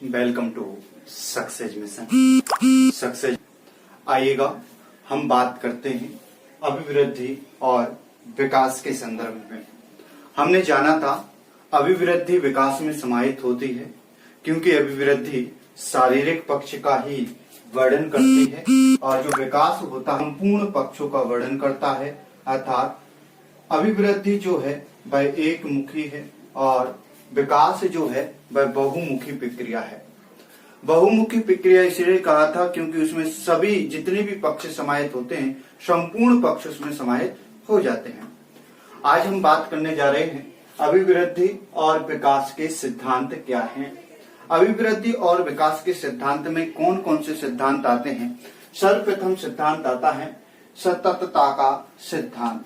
Welcome to success mission. Success आइएगा, हम बात करते हैं अभिवृद्धि और विकास के संदर्भ में। हमने जाना था अभिवृद्धि विकास में समाहित होती है क्योंकि अभिवृद्धि शारीरिक पक्ष का ही वर्णन करती है और जो विकास होता है संपूर्ण पक्षों का वर्णन करता है। अर्थात अभिवृद्धि जो है वह एक मुखी है और विकास जो है वह बहुमुखी प्रक्रिया है। बहुमुखी प्रक्रिया इसलिए कहा था क्योंकि उसमें सभी जितने भी पक्ष समाहित होते हैं, संपूर्ण पक्ष उसमें समाहित हो जाते हैं। आज हम बात करने जा रहे हैं अभिवृद्धि और विकास के सिद्धांत क्या हैं। अभिवृद्धि और विकास के सिद्धांत में कौन कौन से सिद्धांत आते हैं। सर्वप्रथम सिद्धांत आता है सततता का सिद्धांत।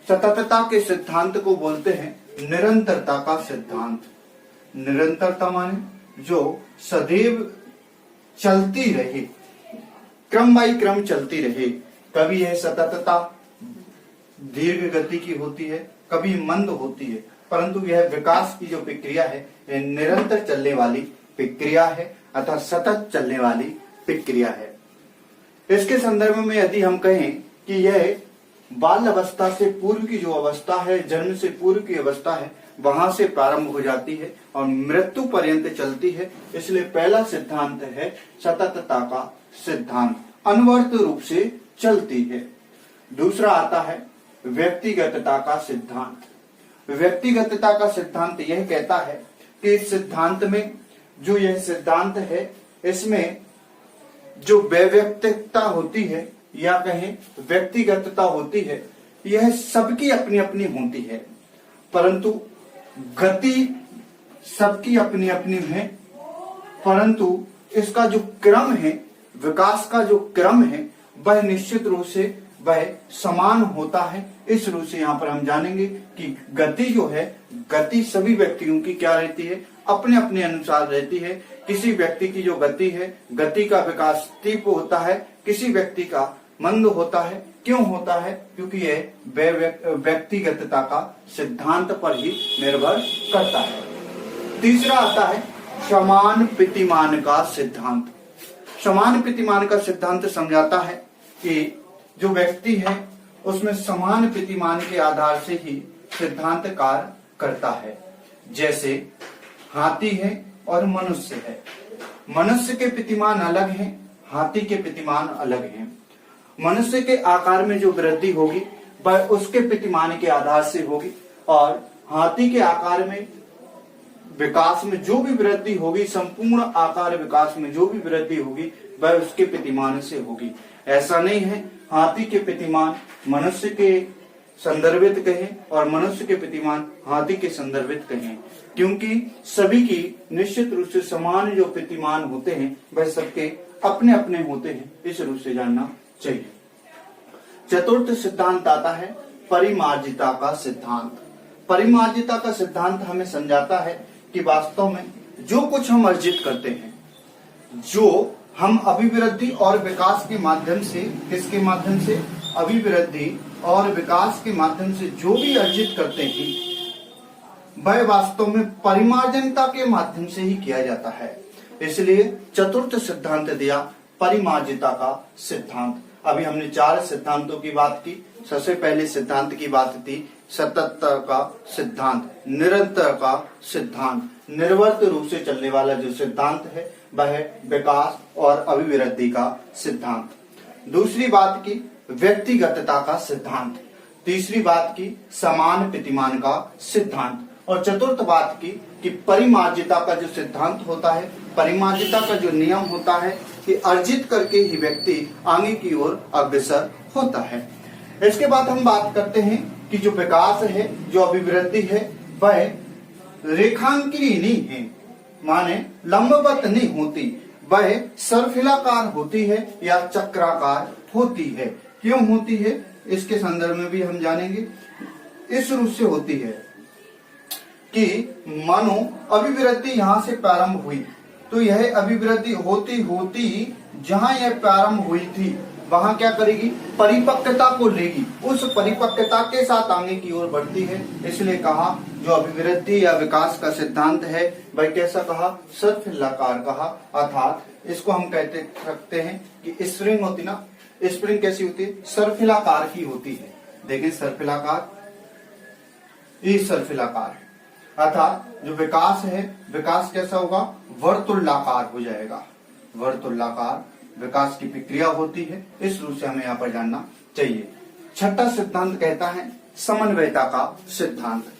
सततता के सिद्धांत को बोलते हैं निरंतरता का सिद्धांत। निरंतरता माने जो सदैव चलती रहे, क्रम बाई क्रम चलती रहे। कभी यह सततता दीर्घ गति की होती है, कभी मंद होती है, परंतु यह विकास की जो प्रक्रिया है यह निरंतर चलने वाली प्रक्रिया है अर्थात सतत चलने वाली प्रक्रिया है। इसके संदर्भ में यदि हम कहें कि यह बाल अवस्था से पूर्व की जो अवस्था है, जन्म से पूर्व की अवस्था है, वहां से प्रारंभ हो जाती है और मृत्यु पर्यंत चलती है। इसलिए पहला सिद्धांत है सततता का सिद्धांत, अनवरत रूप से चलती है। दूसरा आता है व्यक्तिगतता का सिद्धांत। व्यक्तिगतता का सिद्धांत यह कहता है कि इस सिद्धांत में जो यह सिद्धांत है इसमें जो व्यक्तिगतता होती है या कहें व्यक्तिगतता होती है, यह सबकी अपनी अपनी होती है, परंतु गति सबकी अपनी अपनी है, परंतु इसका जो क्रम है, विकास का जो क्रम है, वह निश्चित रूप से वह समान होता है। इस रूप से यहाँ पर हम जानेंगे कि गति जो है, गति सभी व्यक्तियों की क्या रहती है, अपने अपने अनुसार रहती है। किसी व्यक्ति की जो गति है, गति का विकास तीव्र होता है, किसी व्यक्ति का मंद होता है। क्यों होता है? क्योंकि यह व्यक्तिगतता का सिद्धांत पर ही निर्भर करता है। तीसरा आता है समान प्रतिमान का सिद्धांत। समान प्रतिमान का सिद्धांत समझाता है कि जो व्यक्ति है उसमें समान प्रतिमान के आधार से ही सिद्धांत कार्य करता है। जैसे हाथी है और मनुष्य है, मनुष्य के प्रतिमान अलग हैं, हाथी के प्रतिमान अलग हैं। मनुष्य के आकार में जो वृद्धि होगी वह उसके प्रतिमान के आधार से होगी और हाथी के आकार में विकास में जो भी वृद्धि होगी, संपूर्ण आकार विकास में जो भी वृद्धि होगी वह उसके प्रतिमान से होगी। ऐसा नहीं है हाथी के प्रतिमान मनुष्य के संदर्भित कहें और मनुष्य के प्रतिमान हाथी के संदर्भित कहें, क्योंकि सभी की निश्चित रूप से समान जो प्रतिमान होते हैं वह सबके अपने अपने होते हैं। इस रूप से जानना चाहिए। चतुर्थ सिद्धांत आता है परिमार्जिता का सिद्धांत। परिमार्जिता का सिद्धांत हमें समझाता है कि वास्तव में जो कुछ हम अर्जित करते हैं, जो हम अभिवृद्धि और विकास के माध्यम से, किसके माध्यम से, अभिवृद्धि और विकास के माध्यम से जो भी अर्जित करते हैं वह वास्तव में परिमार्जनता के माध्यम से ही किया जाता है। इसलिए चतुर्थ सिद्धांत दिया परिमार्जिता का सिद्धांत। अभी हमने 4 सिद्धांतों की बात की। सबसे पहले सिद्धांत की बात थी सततता का सिद्धांत, निरंतर का सिद्धांत। निर्वर्त रूप से चलने वाला जो सिद्धांत है वह है विकास और अभिवृद्धि का सिद्धांत। दूसरी बात की व्यक्तिगतता का सिद्धांत। तीसरी बात की समान प्रतिमान का सिद्धांत और चतुर्थ बात की कि परिमार्जिता का जो सिद्धांत होता है, परिमार्जिता का जो नियम होता है कि अर्जित करके ही व्यक्ति आगे की ओर अग्रसर होता है। इसके बाद हम बात करते हैं कि जो विकास है, जो अभिवृद्धि है, वह रेखांकिनी नहीं है, माने लंबवत नहीं होती, वह सर्पिलाकार होती है या चक्राकार होती है। क्यों होती है इसके संदर्भ में भी हम जानेंगे। इस रूप से होती है कि मानो अभिवृद्धि यहाँ से प्रारंभ हुई तो यह अभिवृद्धि होती होती जहां यह प्रारंभ हुई थी वहां क्या करेगी, परिपक्वता को लेगी, उस परिपक्वता के साथ आगे की ओर बढ़ती है। इसलिए कहा जो अभिवृद्धि या विकास का सिद्धांत है वह कैसा कहा, सर्पिलाकार कहा। अर्थात इसको हम कहते सकते हैं कि स्प्रिंग होती ना, स्प्रिंग कैसी होती है, सर्पिलाकार की होती है। देखें सर्पिलाकार, ये सर्पिलाकार, अर्थात जो विकास है, विकास कैसा होगा, वर्तुलाकार हो जाएगा। वर्तुलाकार विकास की प्रक्रिया होती है। इस रूप से हमें यहाँ पर जानना चाहिए। छठा सिद्धांत कहता है समन्वयता का सिद्धांत।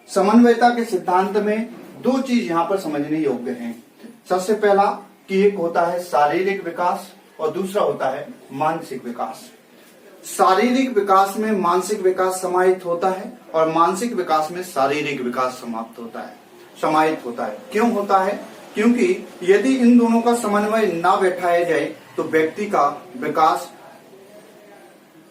समन्वयता के सिद्धांत में दो चीज यहाँ पर समझने योग्य हैं। सबसे पहला कि एक होता है शारीरिक विकास और दूसरा होता है मानसिक विकास। शारीरिक विकास में मानसिक विकास समाहित होता है और मानसिक विकास में शारीरिक विकास समाप्त होता है, समाहित होता है। क्यों होता है, क्योंकि यदि इन दोनों का समन्वय ना बैठाया जाए तो व्यक्ति का विकास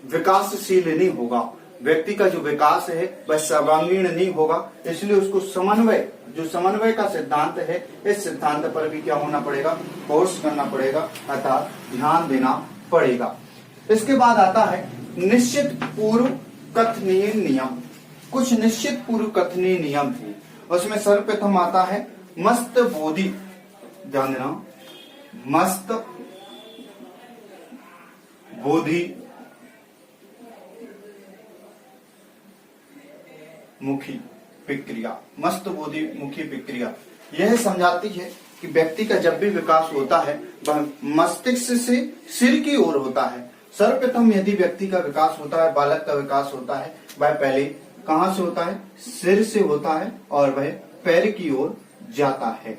विकासशील नहीं होगा, व्यक्ति का जो विकास है वह सर्वांगीण नहीं होगा। इसलिए उसको समन्वय, जो समन्वय का सिद्धांत है, इस सिद्धांत पर भी क्या होना पड़ेगा, कोर्स करना पड़ेगा, अर्थात ध्यान देना पड़ेगा। इसके बाद आता है निश्चित पूर्व कथनीय नियम। कुछ निश्चित पूर्व कथनीय नियम है। उसमें सर्वप्रथम आता है मस्त बोधि, ध्यान देना, मस्त बोधि मुखी प्रक्रिया। मस्त बोधि मुखी प्रक्रिया यह समझाती है कि व्यक्ति का जब भी विकास होता है वह मस्तिष्क से सिर की ओर होता है। सर्वप्रथम यदि व्यक्ति का विकास होता है, बालक का विकास होता है, वह पहले कहां से होता है, सिर से होता है और वह पैर की ओर जाता है।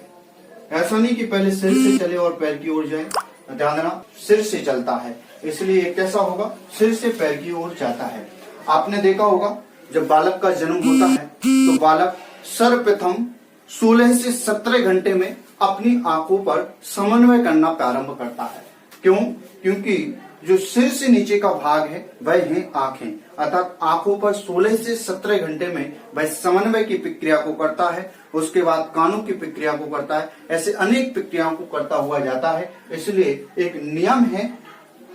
ऐसा नहीं कि पहले सिर से चले और पैर की ओर जाए, ध्यान देना, सिर से चलता है। इसलिए कैसा होगा, सिर से पैर की ओर जाता है। आपने देखा होगा जब बालक का जन्म होता है तो बालक सर्वप्रथम 16 से 17 घंटे में अपनी आंखों पर समन्वय करना प्रारंभ करता है। क्यों, क्योंकि जो सिर से नीचे का भाग है वह है आंखें, अर्थात आंखों पर 16 से 17 घंटे में वह समन्वय की प्रक्रिया को करता है। उसके बाद कानों की प्रक्रिया को करता है। ऐसे अनेक प्रक्रियाओं को करता हुआ जाता है। इसलिए एक नियम है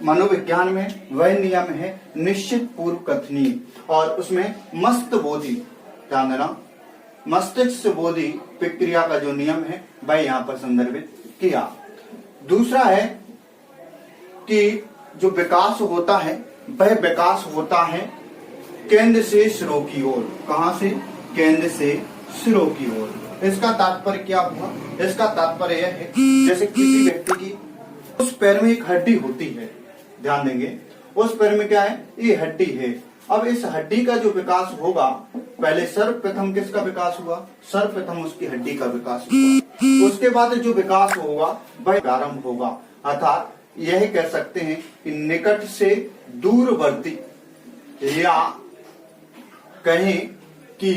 मनोविज्ञान में, वह नियम है निश्चित पूर्व कथनीय, और उसमें मस्त बोधि, ध्यान देना, मस्तिष्क बोधि प्रक्रिया का जो नियम है वह यहाँ पर संदर्भित किया। दूसरा है कि जो विकास होता है वह विकास होता है केंद्र से सिरों की ओर। कहां से, केंद्र से सिरों की ओर। इसका तात्पर्य क्या हुआ, इसका तात्पर्य यह है जैसे किसी व्यक्ति की उस पैर में एक हड्डी होती है, ध्यान देंगे, उस पैर में क्या है, ये हड्डी है। अब इस हड्डी का जो विकास होगा, पहले सर्वप्रथम किसका विकास हुआ, सर्वप्रथम उसकी हड्डी का विकास हुआ। उसके बाद जो विकास होगा वह प्रारंभ होगा। अर्थात यह कह सकते हैं कि निकट से दूरवर्ती, या कहें कि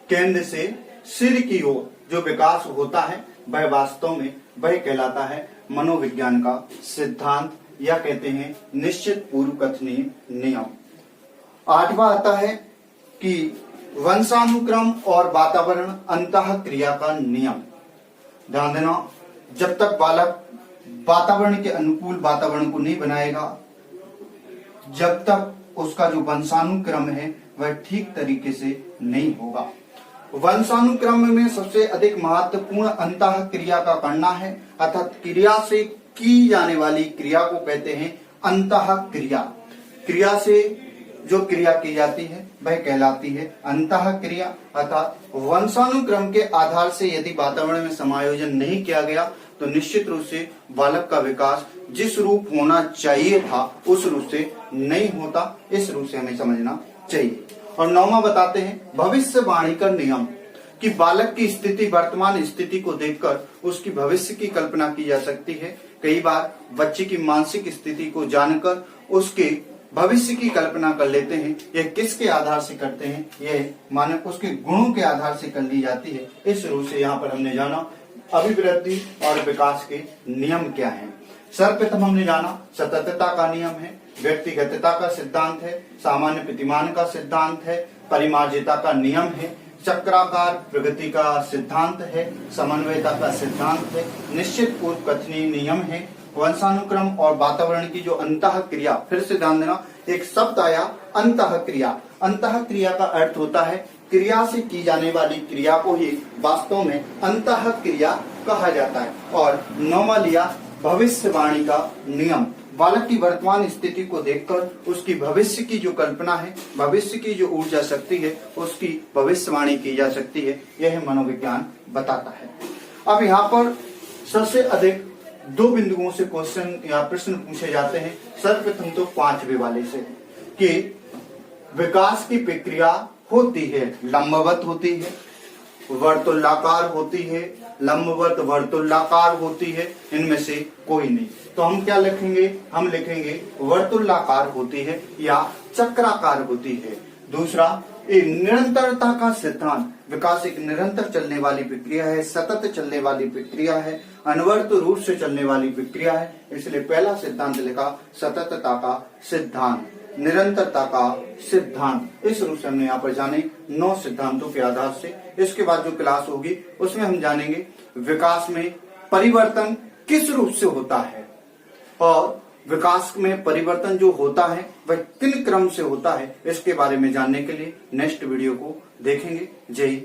केंद्र से सिर की ओर जो विकास होता है वह वास्तव में वह कहलाता है मनोविज्ञान का सिद्धांत, या कहते हैं निश्चित पूर्व कथनीय नियम। आठवां आता है कि वंशानुक्रम और वातावरण अंतः क्रिया का नियम। ध्यान देना, जब तक बालक वातावरण के अनुकूल वातावरण को नहीं बनाएगा, जब तक उसका जो वंशानुक्रम है वह ठीक तरीके से नहीं होगा। वंशानुक्रम में सबसे अधिक महत्वपूर्ण अंतः क्रिया का करना है, अर्थात क्रिया से की जाने वाली क्रिया को कहते हैं अंतः क्रिया। क्रिया से जो क्रिया की जाती है वह कहलाती है अंतः क्रिया। अर्थात वंशानुक्रम के आधार से यदि वातावरण में समायोजन नहीं किया गया तो निश्चित रूप से बालक का विकास जिस रूप होना चाहिए था उस रूप से नहीं होता। इस रूप से हमें समझना चाहिए। और नौवां बताते हैं भविष्यवाणी का नियम, कि बालक की स्थिति, वर्तमान स्थिति को देखकर उसकी भविष्य की कल्पना की जा सकती है। कई बार बच्चे की मानसिक स्थिति को जानकर उसके भविष्य की कल्पना कर लेते हैं। यह किसके आधार से करते हैं, यह माने उसके गुणों के आधार से कर ली जाती है। इस रूप से यहाँ पर हमने जाना अभिवृद्धि और विकास के नियम क्या हैं। सर्वप्रथम हमने जाना सततता का नियम है, व्यक्तिगतता का सिद्धांत है, सामान्य प्रतिमान का सिद्धांत है, परिमार्जिता का नियम है, चक्राकार प्रगति का सिद्धांत है, समन्वयता का सिद्धांत है, निश्चित पूर्व कथनीय नियम है वंशानुक्रम और वातावरण की जो अंतः क्रिया, फिर से ध्यान देना, एक शब्द आया अंतः क्रिया। अंतः क्रिया का अर्थ होता है क्रिया से की जाने वाली क्रिया को ही वास्तव में अंतः क्रिया कहा जाता है। और 9वां लिया भविष्यवाणी का नियम। बालक की वर्तमान स्थिति को देखकर उसकी भविष्य की जो कल्पना है, भविष्य की जो ऊर्जा शक्ति है, उसकी भविष्यवाणी की जा सकती है, यह मनोविज्ञान बताता है। अब यहाँ पर सबसे अधिक 2 बिंदुओं से क्वेश्चन या प्रश्न पूछे जाते हैं। सर्वप्रथम तो 5वें वाले से कि विकास की प्रक्रिया होती है, लंबवत होती है, वर्तुलाकार होती है, लंबवत वर्तुलाकार होती है, इनमें से कोई नहीं। तो हम क्या लिखेंगे? हम लिखेंगे वर्तुलाकार होती है या चक्राकार होती है। दूसरा, एक निरंतरता का सिद्धांत। विकास एक निरंतर चलने वाली प्रक्रिया है, सतत चलने वाली प्रक्रिया है, अनवर्त रूप से चलने वाली प्रक्रिया है, इसलिए पहला सिद्धांत लिखा सततता का सिद्धांत, निरंतरता का सिद्धांत। इस रूप से हमने यहाँ पर जाने 9 सिद्धांतों के आधार से। इसके बाद जो क्लास होगी उसमें हम जानेंगे विकास में परिवर्तन किस रूप से होता है और विकास में परिवर्तन जो होता है वह किन क्रम से होता है। इसके बारे में जानने के लिए नेक्स्ट वीडियो को देखेंगे। जय